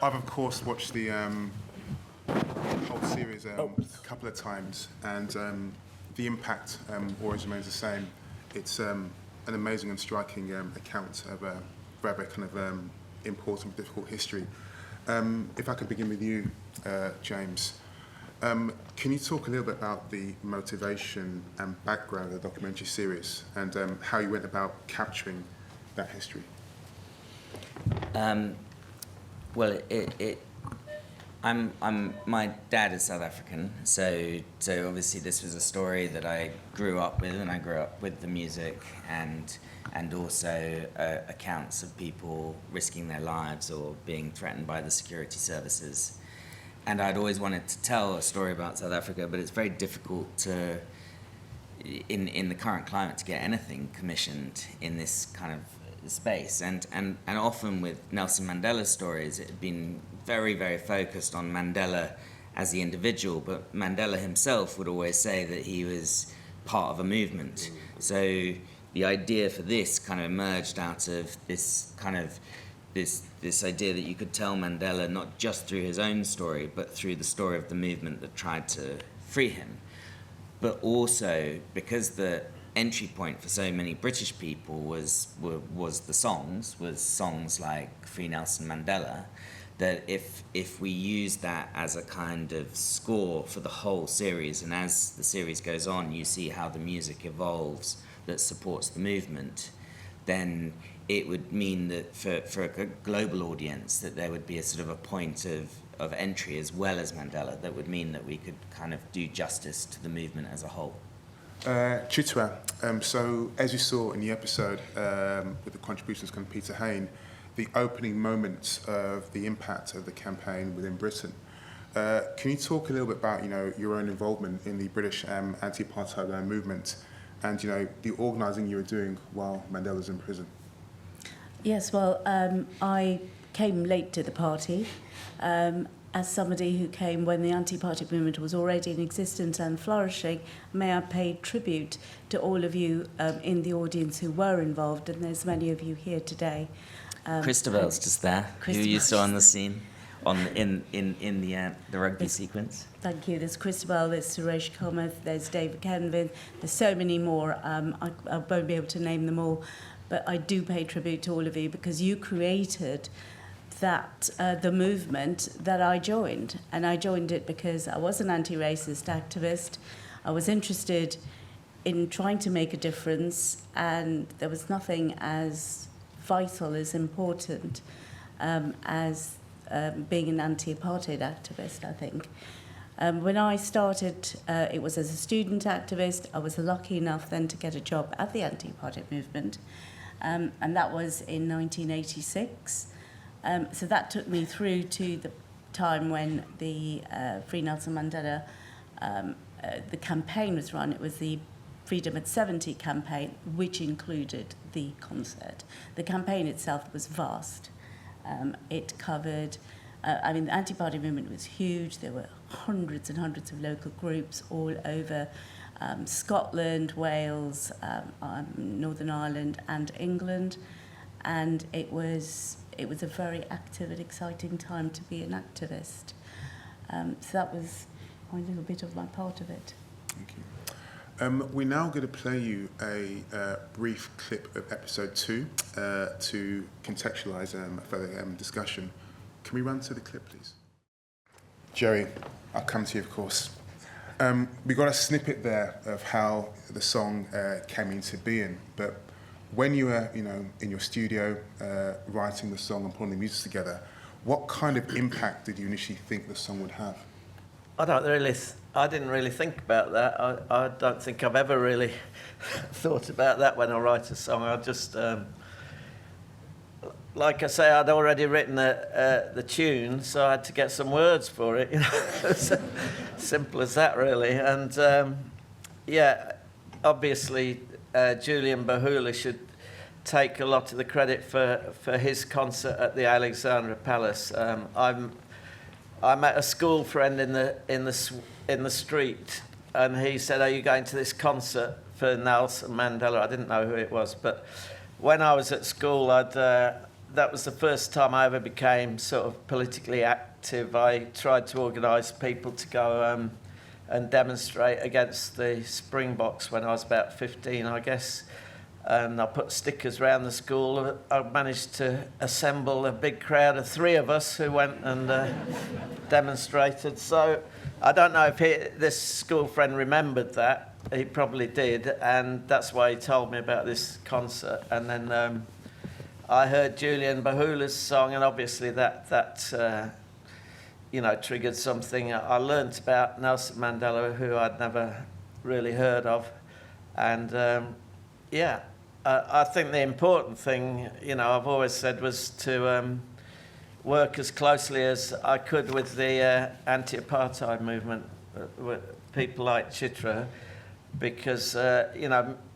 I've of course watched the whole series a couple of times, and the impact always remains the same. It's an amazing and striking account of a very kind of important, difficult history. If I could begin with you, James, can you talk a little bit about the motivation and background of the documentary series and how you went about capturing that history? Well, my dad is South African, so obviously this was a story that I grew up with, and I grew up with the music and also accounts of people risking their lives or being threatened by the security services. And I'd always wanted to tell a story about South Africa, but it's very difficult to, in the current climate, to get anything commissioned in this kind of space. And often with Nelson Mandela's stories, it had been very, very focused on Mandela as the individual, but Mandela himself would always say that he was part of a movement. So the idea for this kind of emerged out of this kind of this idea that you could tell Mandela not just through his own story, but through the story of the movement that tried to free him. But also because the entry point for so many British people was songs like Free Nelson Mandela, that if we use that as a kind of score for the whole series, and as the series goes on, you see how the music evolves that supports the movement, then it would mean that for a global audience that there would be a sort of a point of entry as well as Mandela that would mean that we could kind of do justice to the movement as a whole. Chitra, so as you saw in the episode with the contributions from Peter Hain, the opening moments of the impact of the campaign within Britain. Can you talk a little bit about your own involvement in the British anti-Apartheid movement and the organising you were doing while Mandela was in prison? Yes, well, I came late to the party as somebody who came when the anti-Apartheid movement was already in existence and flourishing. May I pay tribute to all of you in the audience who were involved, and there's many of you here today. Christabel's just there, who you saw on the scene in the rugby sequence. Thank you. There's Christabel, there's Suresh Kamath, there's David Kenvin, there's so many more. I won't be able to name them all, but I do pay tribute to all of you because you created that the movement that I joined. And I joined it because I was an anti-racist activist. I was interested in trying to make a difference, and there was nothing as vital, as important as being an anti-apartheid activist, I think. When I started, it was as a student activist. I was lucky enough then to get a job at the anti-apartheid movement, and that was in 1986. So that took me through to the time when the Free Nelson Mandela, the campaign was run. It was the Freedom at 70 campaign, which included the concert. The campaign itself was vast. It covered, the anti-apartheid movement was huge. There were hundreds and hundreds of local groups all over Scotland, Wales, Northern Ireland and England. And it was a very active and exciting time to be an activist. So that was a little bit of my part of it. Thank you. We're now going to play you a brief clip of episode 2 to contextualise a further discussion. Can we run to the clip, please? Jerry, I'll come to you, of course. We got a snippet there of how the song came into being, but when you were, in your studio writing the song and putting the music together, what kind of impact did you initially think the song would have? I didn't really think about that. I don't think I've ever really thought about that when I write a song. I just, like I say, I'd already written the tune, so I had to get some words for it. Simple as that, really. And obviously, Julian Bahula should take a lot of the credit for his concert at the Alexandra Palace. I met a school friend in the street, and he said, "Are you going to this concert for Nelson Mandela?" I didn't know who it was, but when I was at school, that was the first time I ever became sort of politically active. I tried to organise people to go and demonstrate against the Springboks when I was about 15, I guess. And I put stickers around the school. I managed to assemble a big crowd of 3 of us who went and demonstrated. So I don't know if this school friend remembered that. He probably did, and that's why he told me about this concert. And then I heard Julian Bahula's song, and obviously that triggered something. I learnt about Nelson Mandela, who I'd never really heard of, and I think the important thing, I've always said, was to work as closely as I could with the anti-Apartheid movement, with people like Chitra, because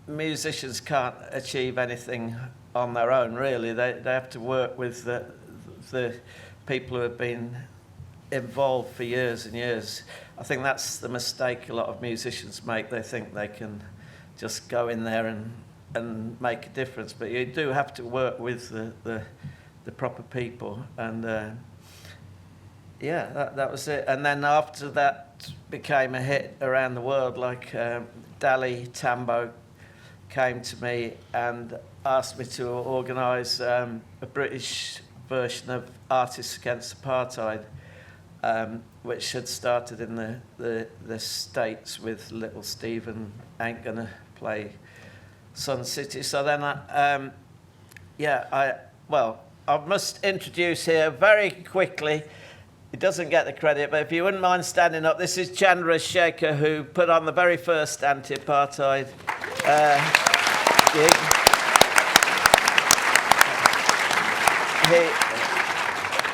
musicians can't achieve anything on their own, really. They have to work with the people who have been involved for years and years. I think that's the mistake a lot of musicians make. They think they can just go in there and make a difference, but you do have to work with the proper people. And that was it. And then after that became a hit around the world, like Dali Tambo came to me and asked me to organise a British version of Artists Against Apartheid, which had started in the States with Little Steven Ain't Gonna Play Sun City. So then I must introduce here very quickly. He doesn't get the credit, but if you wouldn't mind standing up, this is Chandra Shekhar, who put on the very first anti-apartheid gig.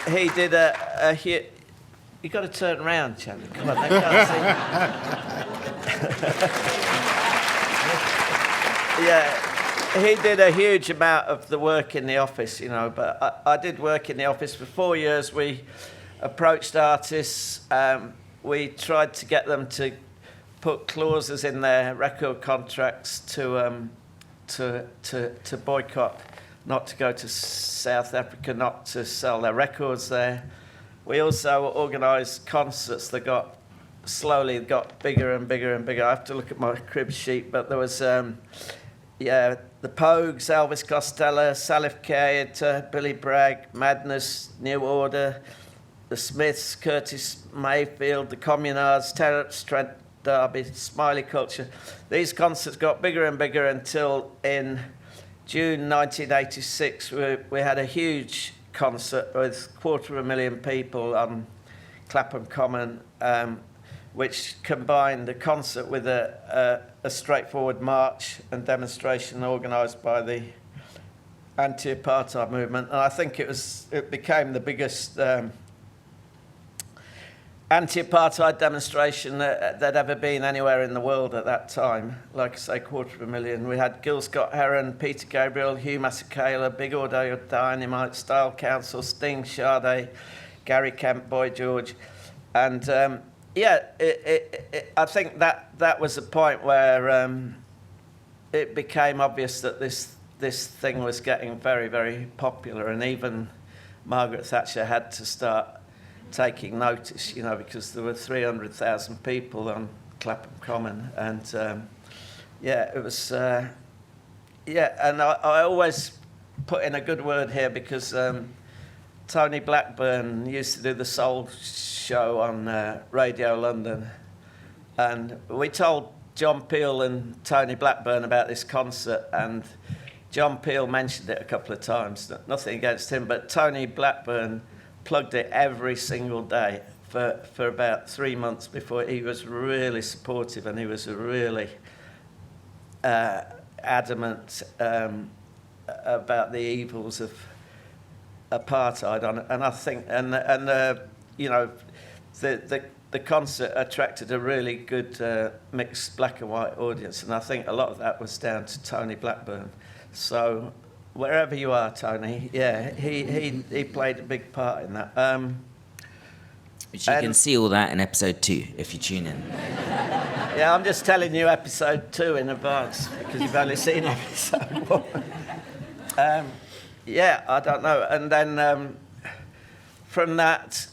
He did a you got to turn around, Chandra. Come on, they can't see. Yeah, he did a huge amount of the work in the office, but I did work in the office for 4 years. We approached artists. We tried to get them to put clauses in their record contracts to boycott, not to go to South Africa, not to sell their records there. We also organised concerts that slowly got bigger and bigger and bigger. I have to look at my crib sheet, but there was the Pogues, Elvis Costello, Salif Keita, Billy Bragg, Madness, New Order, the Smiths, Curtis Mayfield, the Communards, Terence Trent D'Arby, Smiley Culture. These concerts got bigger and bigger until in June 1986 we had a huge concert with 250,000 people on Clapham Common, which combined the concert with a straightforward march and demonstration organised by the anti-apartheid movement. And I think it became the biggest anti-apartheid demonstration there'd ever been anywhere in the world at that time. Like I say, 250,000. We had Gil Scott-Heron, Peter Gabriel, Hugh Masekela, Big Audio Dynamite, Style Council, Sting, Sade, Gary Kemp, Boy George. And I think that was a point where it became obvious that this thing was getting very, very popular, and even Margaret Thatcher had to start taking notice, because there were 300,000 people on Clapham Common, and it was, and I always put in a good word here because Tony Blackburn used to do the Soul Show on Radio London, and we told John Peel and Tony Blackburn about this concert, and John Peel mentioned it a couple of times, nothing against him, but Tony Blackburn plugged it every single day for about 3 months before. He was really supportive, and he was really adamant about the evils of apartheid. And I think, the concert attracted a really good mixed black and white audience, and I think a lot of that was down to Tony Blackburn. So wherever you are, Tony, he played a big part in that. Which you can see all that in episode 2 if you tune in. Yeah, I'm just telling you episode 2 in advance because you've only seen episode 1. yeah, I don't know. And then from that,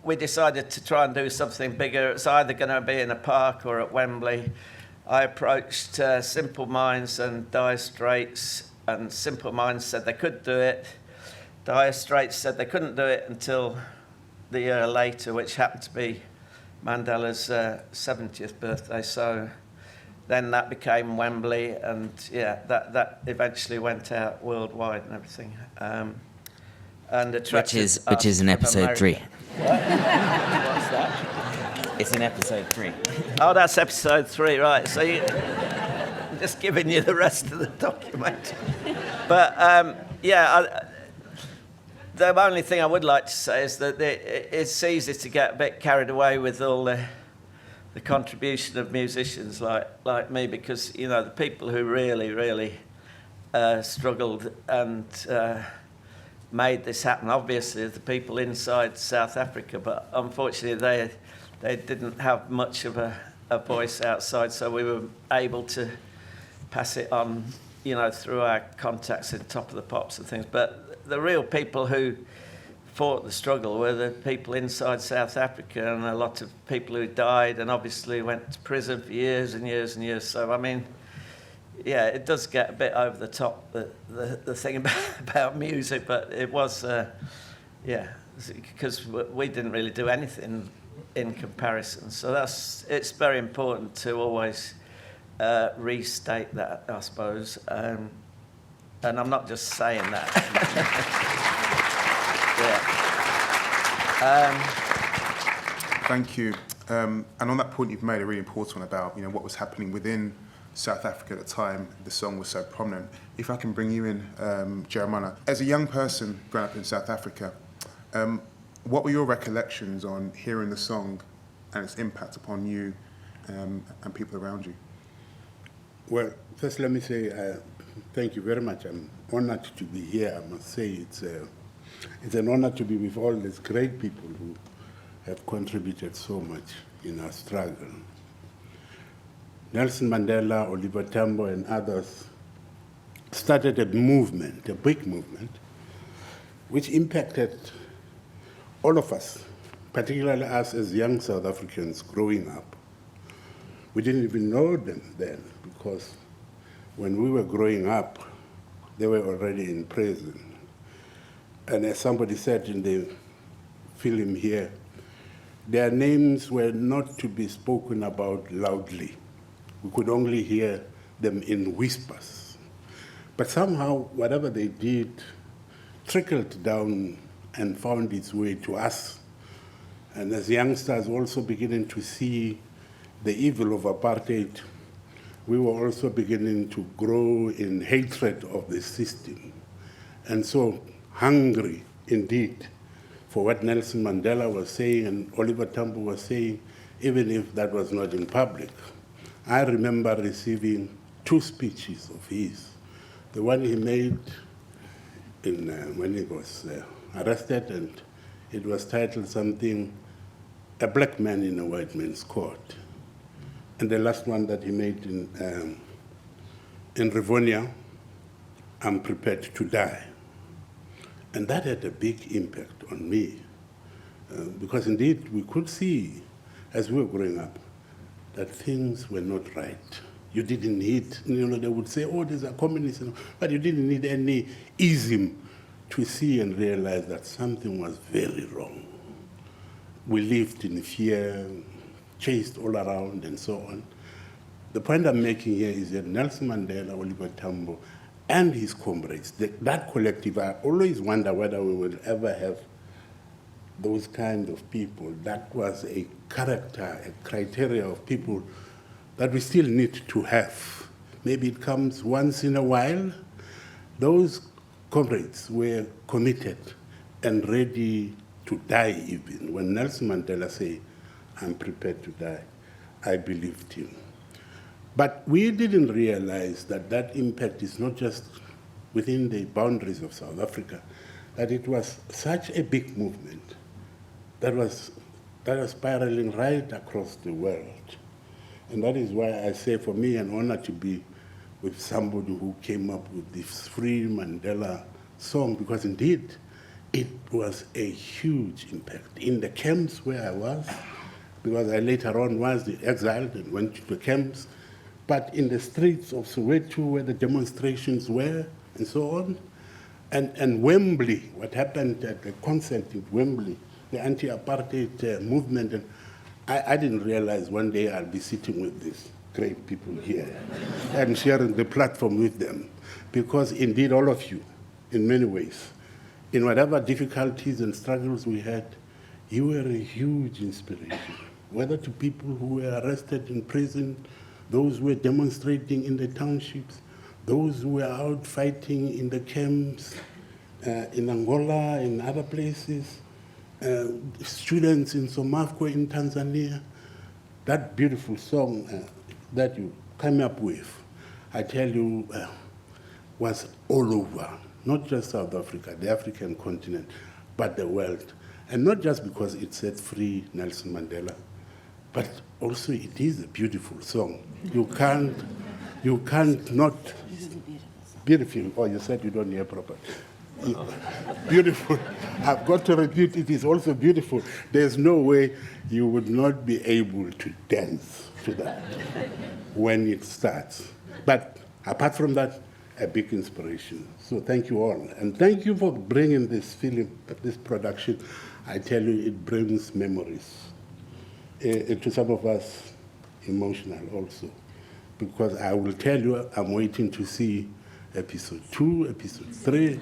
we decided to try and do something bigger. It's either going to be in a park or at Wembley. I approached Simple Minds and Dire Straits, and Simple Minds said they could do it. Dire Straits said they couldn't do it until the year later, which happened to be Mandela's 70th birthday. So then that became Wembley, and yeah, that eventually went out worldwide and everything. And which is in episode 3. What's that? It's in episode 3. Oh, that's episode 3, right. So I'm just giving you the rest of the document. But, the only thing I would like to say is that it's easy to get a bit carried away with all the contribution of musicians like me, because, you know, the people who really struggled and made this happen, obviously, the people inside South Africa, but unfortunately they didn't have much of a voice outside, so we were able to pass it on, you know, through our contacts at Top of the Pops and things. But the real people who fought the struggle were the people inside South Africa, and a lot of people who died and obviously went to prison for years and years and years. So, I mean, yeah, it does get a bit over the top, the thing about music, but it was, because we didn't really do anything in comparison. So it's very important to always restate that, I suppose. And I'm not just saying that. Thank you. And on that point you've made, a really important one about, you know, what was happening within South Africa at the time the song was so prominent. If I can bring you in, Jeremiah, as a young person growing up in South Africa, what were your recollections on hearing the song and its impact upon you and people around you? Well, first let me say thank you very much. I'm honored to be here. I must say it's an honor to be with all these great people who have contributed so much in our struggle. Nelson Mandela, Oliver Tambo, and others started a movement, a big movement, which impacted all of us, particularly us as young South Africans growing up. We didn't even know them then, because when we were growing up, they were already in prison. And as somebody said in the film here, their names were not to be spoken about loudly. We could only hear them in whispers. But somehow, whatever they did trickled down and found its way to us. And as youngsters also beginning to see the evil of apartheid, we were also beginning to grow in hatred of the system. And so hungry, indeed, for what Nelson Mandela was saying and Oliver Tambo was saying, even if that was not in public. I remember receiving 2 speeches of his. The one he made when he was arrested, and it was titled something, "A Black Man in a White Man's Court." And the last one that he made in Rivonia, "I'm Prepared to Die." And that had a big impact on me, because indeed we could see, as we were growing up, that things were not right. You didn't need, they would say, oh, these are communists, but you didn't need any ism to see and realize that something was very wrong. We lived in fear, chased all around, and so on. The point I'm making here is that Nelson Mandela, Oliver Tambo, and his comrades, that collective, I always wonder whether we will ever have those kind of people. That was a character, a criteria of people that we still need to have. Maybe it comes once in a while. Those comrades were committed and ready to die even. When Nelson Mandela said, "I'm prepared to die," I believed him. But we didn't realize that that impact is not just within the boundaries of South Africa, that it was such a big movement that was spiraling right across the world. And that is why I say, for me, an honor to be with somebody who came up with this Free Mandela song, because indeed it was a huge impact. In the camps where I was, because I later on was exiled and went to the camps, but in the streets of Soweto where the demonstrations were and so on, and Wembley, what happened at the concert in Wembley, the anti-Apartheid movement, and I didn't realize one day I'll be sitting with these great people here and sharing the platform with them, because indeed all of you, in many ways, in whatever difficulties and struggles we had, you were a huge inspiration, whether to people who were arrested in prison, those who were demonstrating in the townships, those who were out fighting in the camps, in Angola, in other places, students in Somafco, in Tanzania. That beautiful song that you came up with, I tell you, was all over, not just South Africa, the African continent, but the world. And not just because it set free Nelson Mandela, but also it is a beautiful song. You can't not. Beautiful. Oh, you said you don't hear properly. Beautiful. I've got to repeat, it is also beautiful. There's no way you would not be able to dance to that when it starts. But apart from that, a big inspiration. So thank you all. And thank you for bringing this film, this production. I tell you, it brings memories. To some of us, emotional also. Because I will tell you, I'm waiting to see episode 2, episode 3.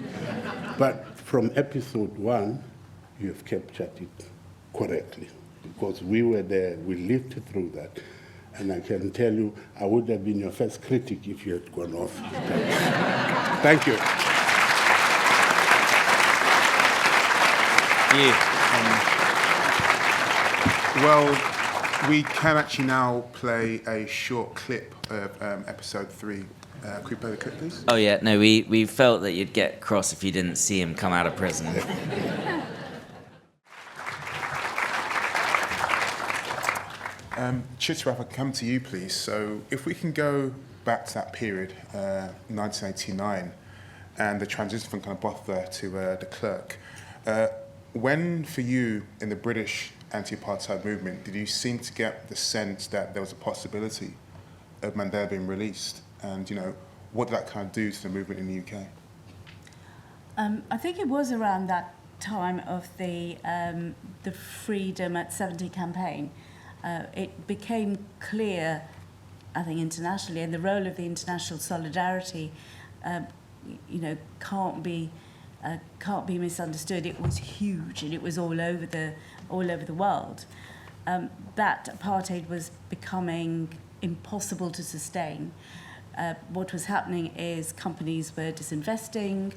But from episode 1, you have captured it correctly. Because we were there, we lived through that. And I can tell you, I would have been your first critic if you had gone off. Thank you. Well, we can actually now play a short clip of episode 3. Could we play the clip, please? Oh yeah, no, we felt that you'd get cross if you didn't see him come out of prison. Chitra, if I come to you, please. So if we can go back to that period, 1989, and the transition from kind of Botha to de Klerk, when, for you, in the British anti-apartheid movement, did you seem to get the sense that there was a possibility of Mandela being released? And, you know, what did that kind of do to the movement in the UK? I think it was around that time of the Freedom at 70 campaign. It became clear, I think, internationally, and the role of the international solidarity, you know, can't be misunderstood. It was huge, and it was all over the world. That apartheid was becoming impossible to sustain. What was happening is companies were disinvesting.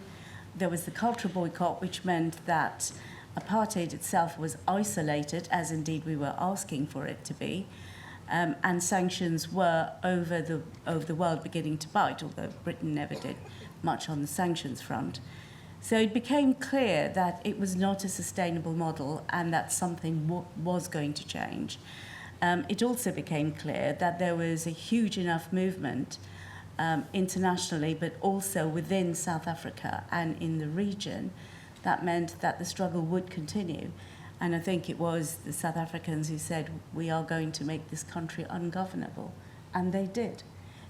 There was the cultural boycott, which meant that apartheid itself was isolated, as indeed we were asking for it to be, and sanctions were over the world beginning to bite, although Britain never did much on the sanctions front. So it became clear that it was not a sustainable model and that something was going to change. It also became clear that there was a huge enough movement internationally, but also within South Africa and in the region, that meant that the struggle would continue. And I think it was the South Africans who said, we are going to make this country ungovernable. And they did.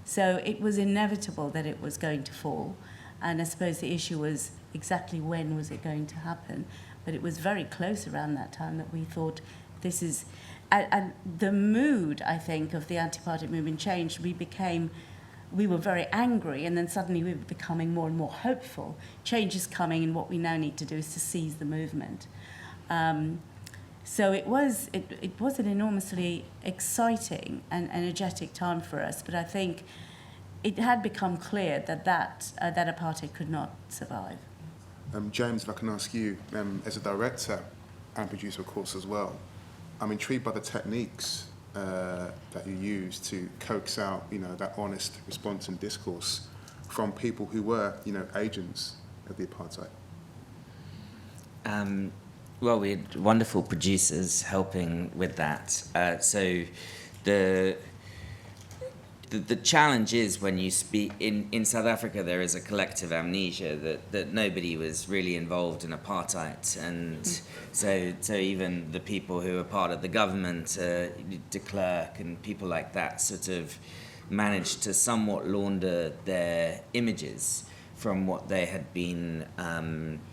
So it was inevitable that it was going to fall. And I suppose the issue was exactly when was it going to happen. But it was very close around that time that we thought this is... And the mood, I think, of the anti-apartheid movement changed. We were very angry, and then suddenly we were becoming more and more hopeful. Change is coming, and what we now need to do is to seize the movement. So it was an enormously exciting and energetic time for us, but I think it had become clear that apartheid could not survive. James, if I can ask you, as a director and producer, of course, as well, I'm intrigued by the techniques that you use to coax out, you know, that honest response and discourse from people who were, you know, agents of the apartheid. Well, we had wonderful producers helping with that. So the challenge is when you speak in South Africa, there is a collective amnesia that nobody was really involved in apartheid, and so even the people who are part of the government, de Klerk and people like that, sort of managed to somewhat launder their images from what they had been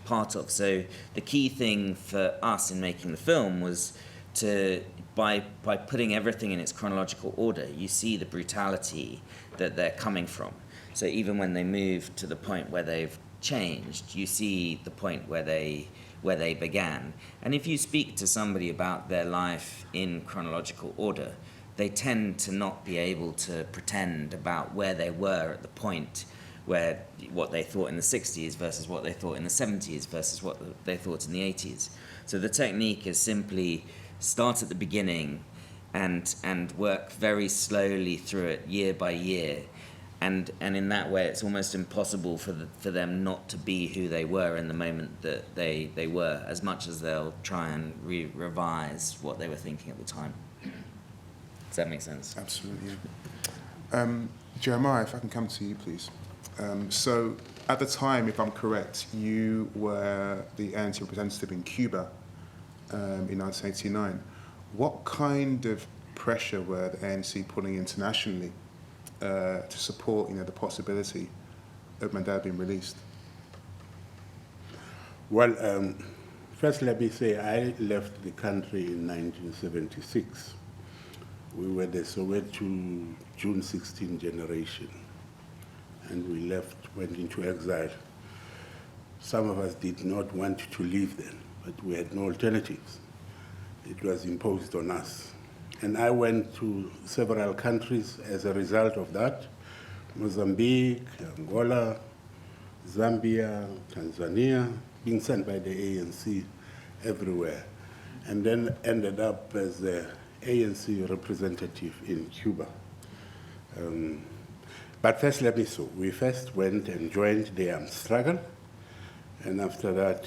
part of. So the key thing for us in making the film was to, by putting everything in its chronological order, you see the brutality that they're coming from. So even when they move to the point where they've changed, you see the point where they began. And if you speak to somebody about their life in chronological order, they tend to not be able to pretend about where they were at the point where what they thought in the 60s versus what they thought in the 70s versus what they thought in the 80s. So the technique is simply start at the beginning and work very slowly through it year by year. And in that way, it's almost impossible for them not to be who they were in the moment that they were, as much as they'll try and revise what they were thinking at the time. Does that make sense? Absolutely. Yeah. Jeremiah, if I can come to you, please. So at the time, if I'm correct, you were the ANC representative in Cuba in 1989. What kind of pressure were the ANC putting internationally to support, the possibility of Mandela being released? Well, first let me say I left the country in 1976. We were the Soweto June 16 generation, and we went into exile. Some of us did not want to leave then, but we had no alternatives. It was imposed on us. And I went to several countries as a result of that: Mozambique, Angola, Zambia, Tanzania, being sent by the ANC everywhere, and then ended up as the ANC representative in Cuba. But first, we first went and joined the armed struggle, and after that,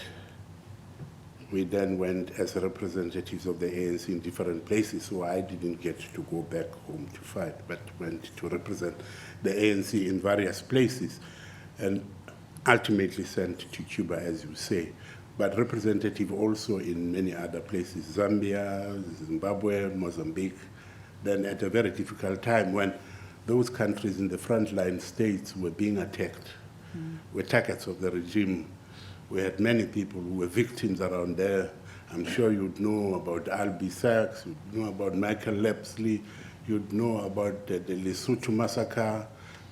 we then went as representatives of the ANC in different places, so I didn't get to go back home to fight, but went to represent the ANC in various places, and ultimately sent to Cuba, as you say, but representative also in many other places, Zambia, Zimbabwe, Mozambique. Then at a very difficult time when those countries in the frontline states were being attacked, were targets of the regime. We had many people who were victims around there. I'm sure you'd know about Albie Sachs, you'd know about Michael Lepsley, you'd know about the Lesotho massacre,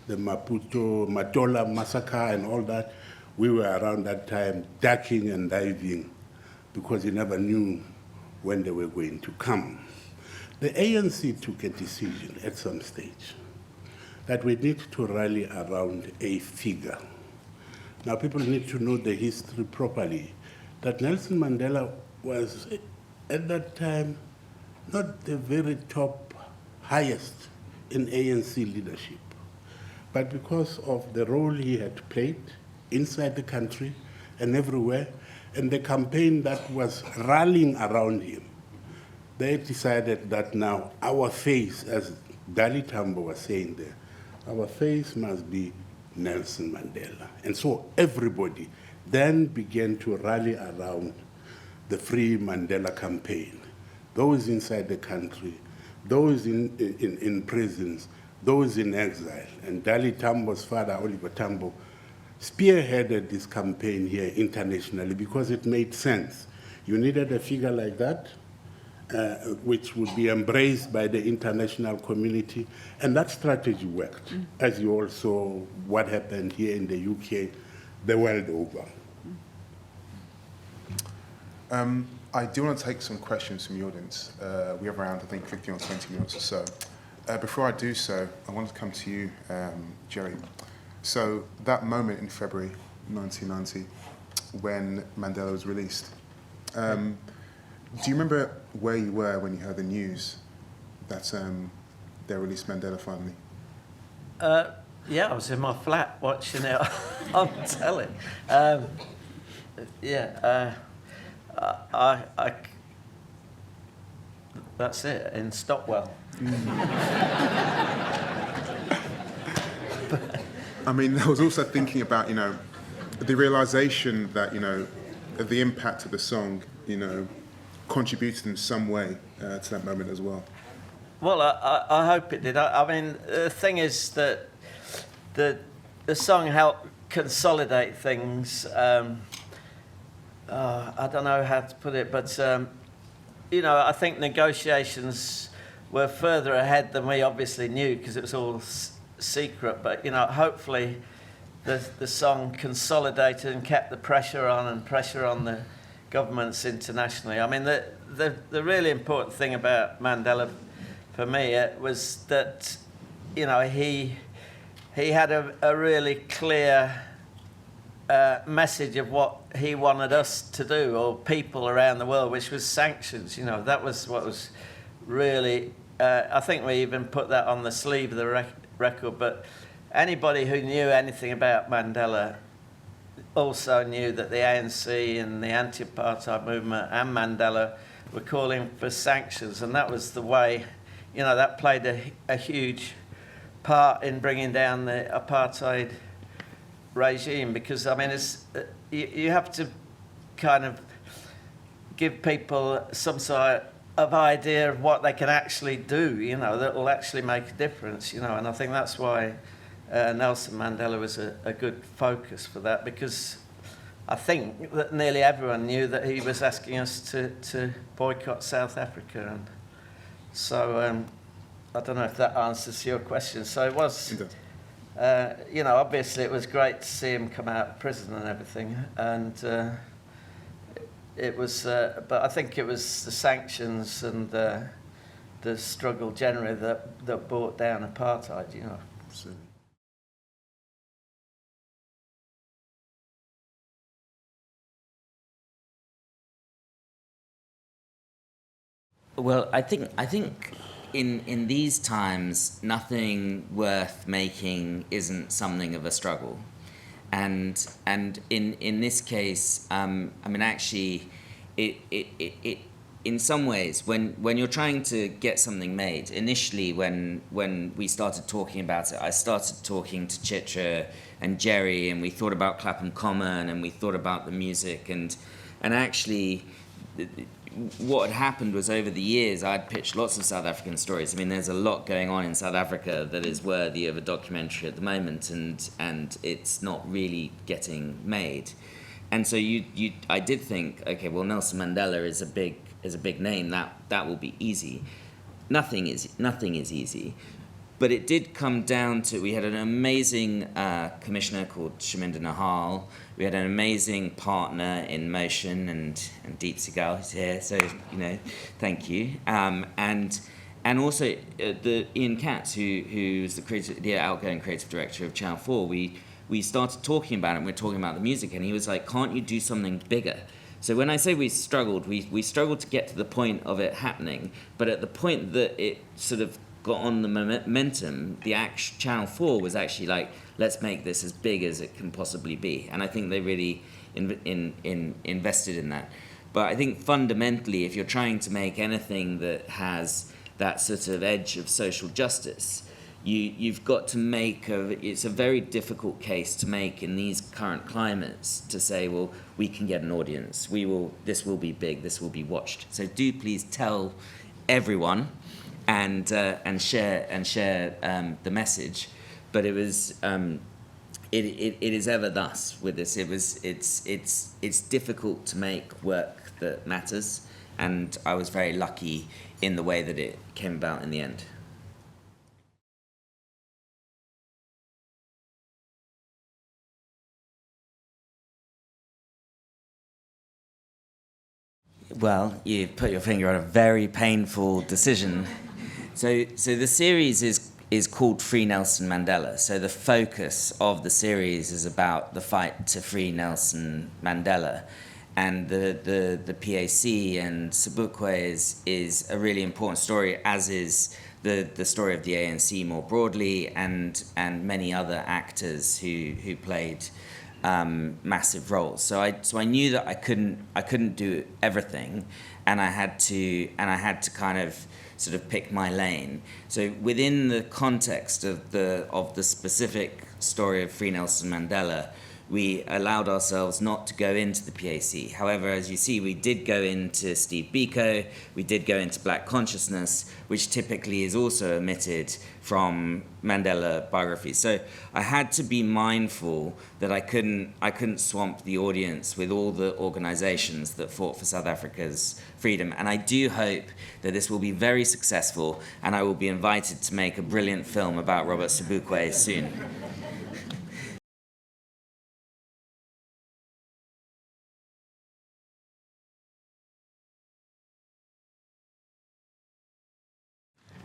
the Maputo, Matola massacre and all that. We were around that time ducking and diving because you never knew when they were going to come. The ANC took a decision at some stage that we need to rally around a figure. Now people need to know the history properly, that Nelson Mandela was at that time not the very top highest in ANC leadership, but because of the role he had played inside the country and everywhere, and the campaign that was rallying around him, they decided that now our face, as Dali Tambo was saying there, our face must be Nelson Mandela. And so everybody then began to rally around the Free Mandela campaign. Those inside the country, those in prisons, those in exile. And Dali Tambo's father, Oliver Tambo, spearheaded this campaign here internationally because it made sense. You needed a figure like that, which would be embraced by the international community, and that strategy worked, as you all saw what happened here in the UK, the world over. I do want to take some questions from the audience. We have around, I think, 15 or 20 minutes or so. Before I do so, I want to come to you, Jerry. So that moment in February 1990, when Mandela was released, do you remember where you were when you heard the news that they released Mandela finally? Yeah, I was in my flat watching it on telly. That's it, in Stockwell. I mean, I was also thinking about, the realization that, the impact of the song, contributed in some way to that moment as well. Well, I hope it did. I mean, the thing is that the song helped consolidate things. I don't know how to put it, but I think negotiations were further ahead than we obviously knew because it was all secret. But hopefully, the song consolidated and kept the pressure on the governments internationally. I mean, the really important thing about Mandela, for me, was that he had a really clear message of what he wanted us to do, or people around the world, which was sanctions. That was what was really. I think we even put that on the sleeve of the record. But anybody who knew anything about Mandela also knew that the ANC and the anti-Apartheid movement and Mandela were calling for sanctions, and that was the way. That played a huge part in bringing down the apartheid regime, because, I mean, you have to kind of give people some sort of idea of what they can actually do, that will actually make a difference, and I think that's why Nelson Mandela was a good focus for that, because I think that nearly everyone knew that he was asking us to boycott South Africa. And so I don't know if that answers your question. So it was, obviously it was great to see him come out of prison and everything. And it was, but I think it was the sanctions and the struggle generally that brought down apartheid, Absolutely. Well, I think in these times, nothing worth making isn't something of a struggle, and in this case, I mean, actually, it in some ways, when you're trying to get something made, initially when we started talking about it, I started talking to Chitra and Jerry, and we thought about Clapham Common, and we thought about the music, and actually, what had happened was, over the years, I'd pitched lots of South African stories. I mean, there's a lot going on in South Africa that is worthy of a documentary at the moment, and it's not really getting made. And so I did think, okay, well, Nelson Mandela is a big name. That will be easy. Nothing is easy. But it did come down to, we had an amazing commissioner called Shaminda Nahal. We had an amazing partner in Motion, and Deep Segal is here, so, thank you. And also the Ian Katz, who's the outgoing creative director of Channel 4, we started talking about it, and we're talking about the music, and he was like, can't you do something bigger? So when I say we struggled to get to the point of it happening, but at the point that it sort of got on the momentum, the Channel 4 was actually like, let's make this as big as it can possibly be. And I think they really invested in that. But I think fundamentally, if you're trying to make anything that has that sort of edge of social justice, you've got to make it's a very difficult case to make in these current climates, to say, well, we can get an audience, this will be big, this will be watched. So do please tell everyone and share the message. But it was it is ever thus with this. It's difficult to make work that matters, and I was very lucky in the way that it came about in the end. Well, you put your finger on a very painful decision. So the series is called Free Nelson Mandela. So the focus of the series is about the fight to free Nelson Mandela. And the PAC and Sobukwe is a really important story, as is the story of the ANC more broadly, and many other actors who played massive roles. So I knew that I couldn't do everything, and I had to kind of sort of pick my lane. So within the context of the specific story of Free Nelson Mandela, we allowed ourselves not to go into the PAC. However, as you see, we did go into Steve Biko, we did go into Black Consciousness, which typically is also omitted from Mandela biographies. So I had to be mindful that I couldn't swamp the audience with all the organizations that fought for South Africa's freedom. And I do hope that this will be very successful, and I will be invited to make a brilliant film about Robert Sobukwe soon.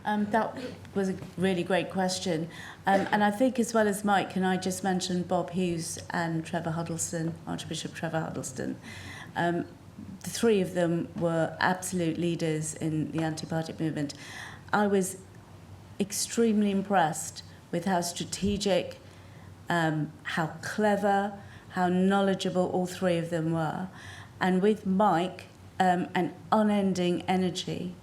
That was a really great question. And I think, as well as Mike, can I just mention Bob Hughes and Trevor Huddleston, Archbishop Trevor Huddleston. The three of them were absolute leaders in the anti-Apartheid movement. I was extremely impressed with how strategic, how clever, how knowledgeable all three of them were. And with Mike, an unending energy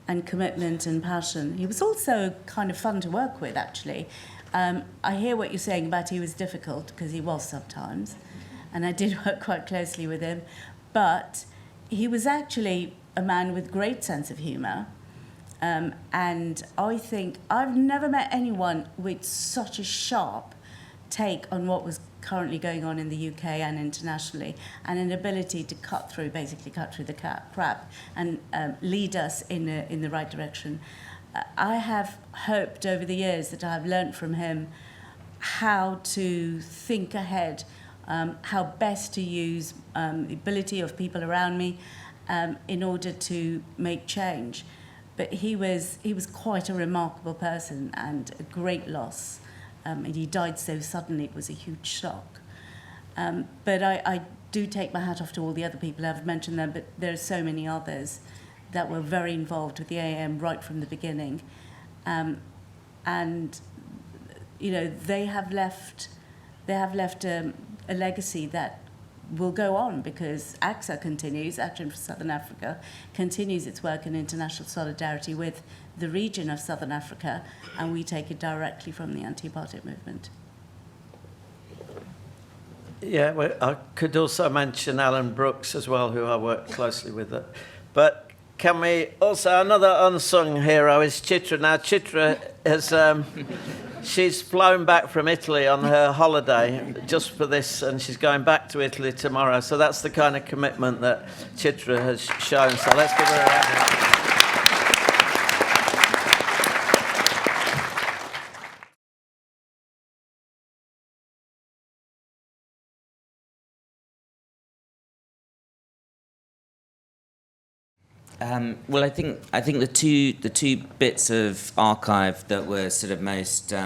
and commitment and passion. He was also kind of fun to work with, actually. I hear what you're saying about he was difficult, because he was sometimes, and I did work quite closely with him, but he was actually a man with great sense of humour, and I think I've never met anyone with such a sharp take on what was currently going on in the UK and internationally, and an ability to basically cut through the crap and lead us in the right direction. I have hoped over the years that I've learnt from him how to think ahead, how best to use the ability of people around me in order to make change. But he was quite a remarkable person and a great loss. And he died so suddenly, it was a huge shock. But I do take my hat off to all the other people. I've mentioned them, but there are so many others that were very involved with the AM right from the beginning. And, you know, they have left a legacy that will go on, because AXA continues, Action for Southern Africa, continues its work in international solidarity with the region of Southern Africa, and we take it directly from the anti-Apartheid movement. Yeah, well, I could also mention Alan Brooks as well, who I work closely with. But can we also, another unsung hero is Chitra. Now, Chitra has, she's flown back from Italy on her holiday just for this, and she's going back to Italy tomorrow. So that's the kind of commitment that Chitra has shown. So let's give her a round. Well, I think the two bits of archive that were sort of most sort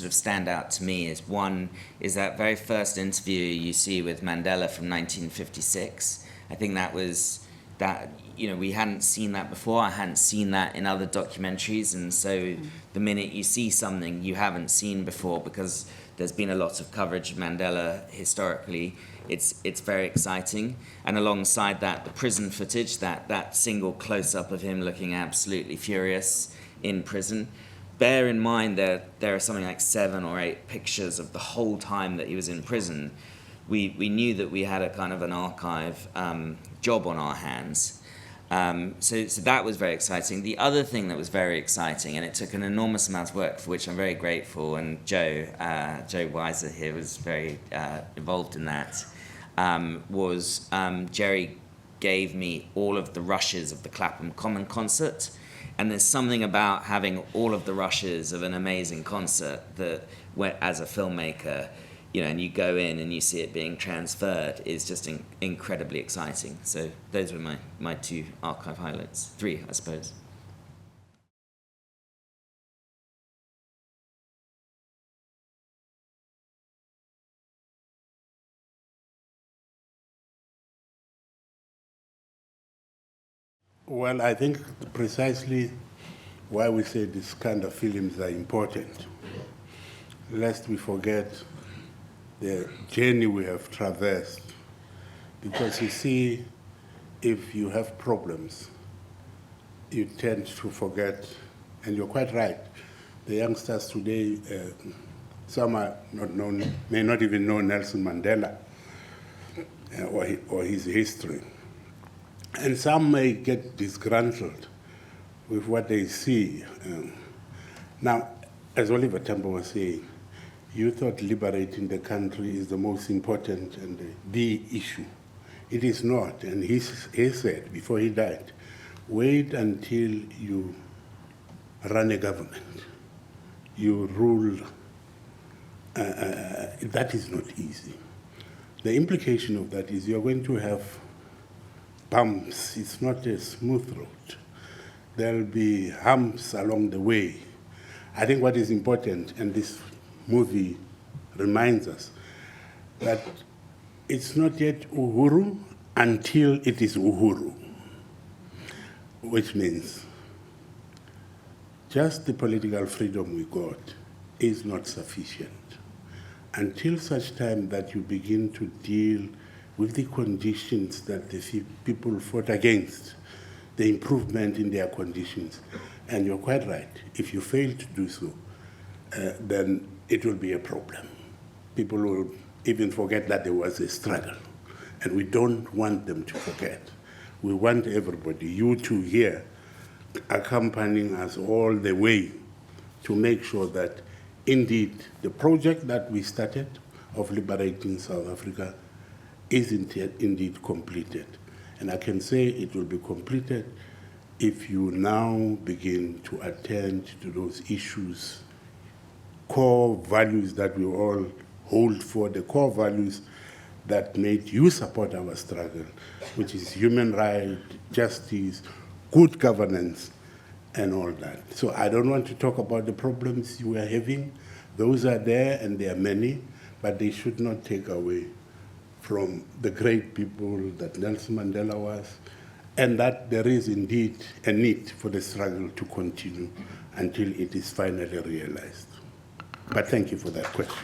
of stand out to me is, one is that very first interview you see with Mandela from 1956. I think we hadn't seen that before. I hadn't seen that in other documentaries, and so the minute you see something you haven't seen before, because there's been a lot of coverage of Mandela historically, it's very exciting. And alongside that, the prison footage, that single close-up of him looking absolutely furious in prison. Bear in mind that there are something like 7 or 8 pictures of the whole time that he was in prison. We knew that we had a kind of an archive job on our hands. So that was very exciting. The other thing that was very exciting, and it took an enormous amount of work, for which I'm very grateful, and Joe Weiser here was very involved in that, was Jerry gave me all of the rushes of the Clapham Common concert. And there's something about having all of the rushes of an amazing concert that, as a filmmaker, and you go in and you see it being transferred, is just incredibly exciting. So those were my 2 archive highlights. 3, I suppose. Well, I think precisely why we say these kind of films are important, lest we forget the journey we have traversed. Because you see, if you have problems, you tend to forget, and you're quite right. The youngsters today, some are not known, may not even know Nelson Mandela or his history. And some may get disgruntled with what they see. Now, as Oliver Tambo was saying, you thought liberating the country is the most important and the issue. It is not, and he said before he died, wait until you run a government. You rule. That is not easy. The implication of that is you're going to have bumps. It's not a smooth road. There'll be humps along the way. I think what is important, and this movie reminds us, that it's not yet Uhuru until it is Uhuru, which means just the political freedom we got is not sufficient. Until such time that you begin to deal with the conditions that the people fought against, the improvement in their conditions. And you're quite right, if you fail to do so, then it will be a problem. People will even forget that there was a struggle. And we don't want them to forget. We want everybody, you two here, accompanying us all the way to make sure that indeed the project that we started of liberating South Africa is indeed completed. And I can say it will be completed if you now begin to attend to those issues, core values that we all hold for, the core values that made you support our struggle, which is human rights, justice, good governance, and all that. So I don't want to talk about the problems you are having. Those are there, and there are many, but they should not take away from the great people that Nelson Mandela was, and that there is indeed a need for the struggle to continue until it is finally realized. But thank you for that question.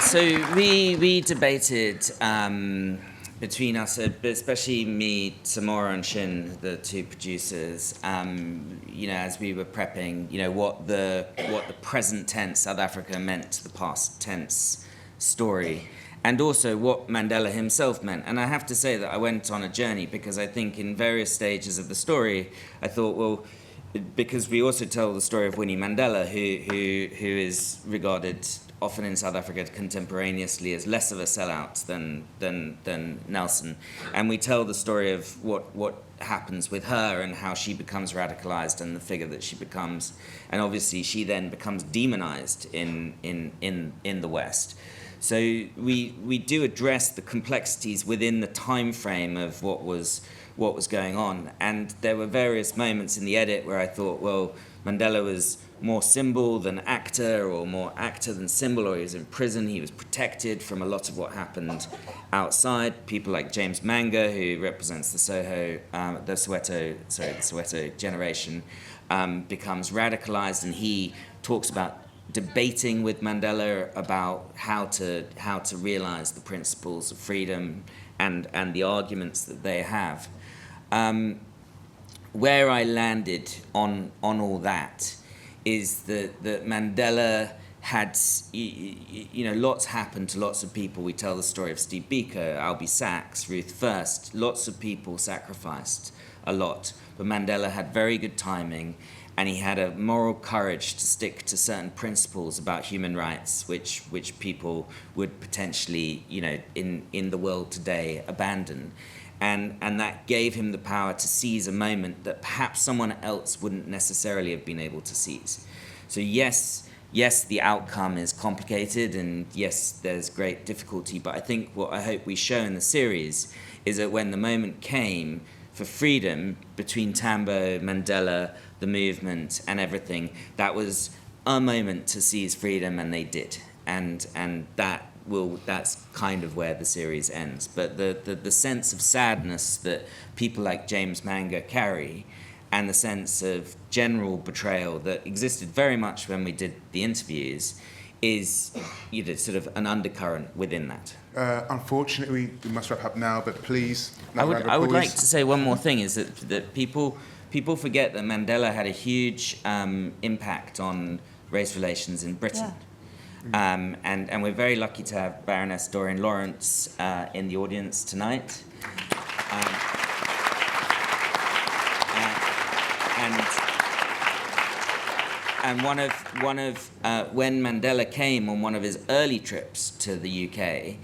So we debated between us, especially me, Samora, and Shin, the two producers, as we were prepping, what the present tense South Africa meant to the past tense story, and also what Mandela himself meant. And I have to say that I went on a journey, because I think in various stages of the story, I thought, well, because we also tell the story of Winnie Mandela, who is regarded often in South Africa contemporaneously as less of a sellout than Nelson. And we tell the story of what happens with her and how she becomes radicalized and the figure that she becomes. And obviously she then becomes demonized in the West. So we do address the complexities within the time frame of what was going on. And there were various moments in the edit where I thought, well, Mandela was more symbol than actor, or more actor than symbol, or he was in prison, he was protected from a lot of what happened outside. People like James Manga, who represents the Soweto generation, becomes radicalized, and he talks about debating with Mandela about how to realize the principles of freedom and the arguments that they have. Where I landed on all that is that Mandela had, lots happened to lots of people. We tell the story of Steve Biko, Albie Sachs, Ruth First. Lots of people sacrificed a lot, but Mandela had very good timing, and he had a moral courage to stick to certain principles about human rights, which people would potentially, in the world today, abandon. And that gave him the power to seize a moment that perhaps someone else wouldn't necessarily have been able to seize. So yes, the outcome is complicated, and yes, there's great difficulty, but I think what I hope we show in the series is that when the moment came for freedom between Tambo, Mandela, the movement, and everything, that was a moment to seize freedom, and they did. And that's kind of where the series ends. But the sense of sadness that people like James Manga carry, and the sense of general betrayal that existed very much when we did the interviews is, you know, sort of an undercurrent within that. Unfortunately, we must wrap up now, but please... I would like to say one more thing, is that people forget that Mandela had a huge impact on race relations in Britain. Yeah. And we're very lucky to have Baroness Doreen Lawrence in the audience tonight. And one of when Mandela came on one of his early trips to the UK,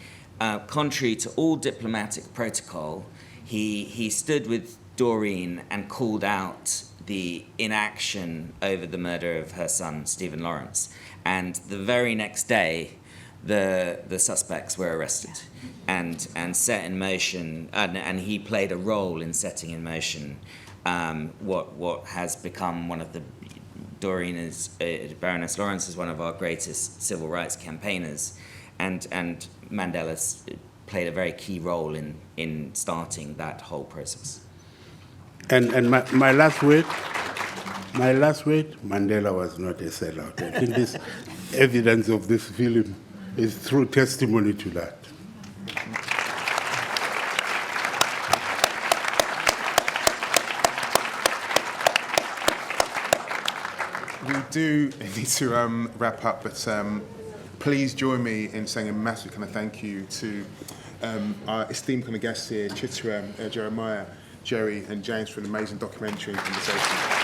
contrary to all diplomatic protocol, he stood with Doreen and called out the inaction over the murder of her son, Stephen Lawrence. And the very next day, the suspects were arrested and set in motion, and he played a role in setting in motion what has become one of the... Doreen is, Baroness Lawrence is one of our greatest civil rights campaigners, and Mandela's played a very key role in starting that whole process. And my last word, Mandela was not a sellout. I think this evidence of this film is true testimony to that. We do need to wrap up, but please join me in saying a massive kind of thank you to our esteemed kind of guests here, Chitra, Jeremiah, Jerry, and James, for an amazing documentary and conversation.